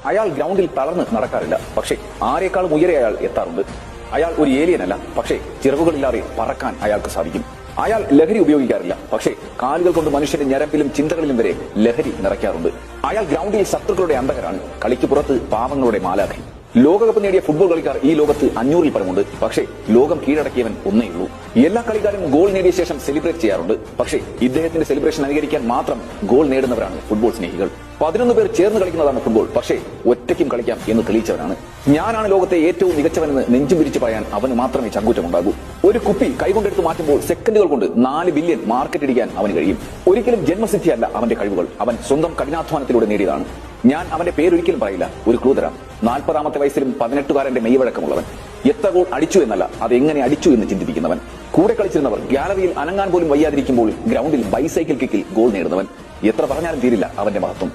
അയാൾ ഗ്രൗണ്ടിൽ തളർന്ന് നടക്കാറില്ല, പക്ഷേ ആരെക്കാളും ഉയരെ അയാൾ എത്താറുണ്ട്. അയാൾ ഒരു ഏലിയനല്ല, പക്ഷേ ചിറകുകളില്ലാതെ പറക്കാൻ അയാൾക്ക് സാധിക്കും. അയാൾ ലഹരി ഉപയോഗിക്കാറില്ല, പക്ഷേ കാലുകൾ കൊണ്ട് മനുഷ്യന്റെ ഞരമ്പിലും ചിന്തകളിലും വരെ ലഹരി നിറയ്ക്കാറുണ്ട്. അയാൾ ഗ്രൗണ്ടിൽ ശത്രുക്കളുടെ അന്തകരാണ്, കളിക്ക് പുറത്ത് പാവങ്ങളുടെ മാലാഖി. ലോകകപ്പ് നേടിയ ഫുട്ബോൾ കളിക്കാർ ഈ ലോകത്ത് 500-ൽ പരമുണ്ട്, പക്ഷേ ലോകം കീഴടക്കിയവൻ ഒന്നേയുള്ളൂ. എല്ലാ കളിക്കാരും ഗോൾ നേടിയ ശേഷം സെലിബ്രേറ്റ് ചെയ്യാറുണ്ട്, പക്ഷേ ഇദ്ദേഹത്തിന്റെ സെലിബ്രേഷൻ അനുകരിക്കാൻ മാത്രം ഗോൾ നേടുന്നവരാണ് ഫുട്ബോൾ സ്നേഹികൾ. 11 പേർ ചേർന്ന് കളിക്കുന്നതാണ് ഫുട്ബോൾ, പക്ഷേ ഒറ്റയ്ക്കും കളിക്കാം എന്ന് തെളിയിച്ചവനാണ്. ഞാനാണ് ലോകത്തെ ഏറ്റവും മികച്ചവനെന്ന് നെഞ്ചും പിരിച്ച് പറയാൻ അവന് മാത്രമേ ചങ്കൂറ്റമുണ്ടാകൂ. ഒരു കുപ്പി കൈകൊണ്ടെടുത്ത് മാറ്റുമ്പോൾ സെക്കൻഡുകൾ കൊണ്ട് 4 ബില്യൺ മാർക്കറ്റ് ഇടിക്കാൻ അവന് കഴിയും. ഒരിക്കലും ജന്മസിദ്ധിയല്ല അവന്റെ കഴിവുകൾ, അവൻ സ്വന്തം കഠിനാധ്വാനത്തിലൂടെ നേടിയതാണ്. ഞാൻ അവന്റെ പേരൊരിക്കലും പറയില്ല, ഒരു ക്ലൂ തരാം. 40-ാമത്തെ വയസ്സിലും 18-കാരന്റെ മെയ്വഴക്കമുള്ളവൻ. എത്ര ഗോൾ അടിച്ചു എന്നല്ല, അതെങ്ങനെ അടിച്ചു എന്ന് ചിന്തിപ്പിക്കുന്നവൻ. കൂടെ കളിച്ചിരുന്നവർ ഗാലറിയിൽ അനങ്ങാൻ പോലും വയ്യാതിരിക്കുമ്പോൾ ഗ്രൗണ്ടിൽ ബൈസൈക്കിൾ കിക്കിൽ ഗോൾ നേടുന്നവൻ. എത്ര പറഞ്ഞാലും തീരില്ല അവന്റെ മഹത്വം.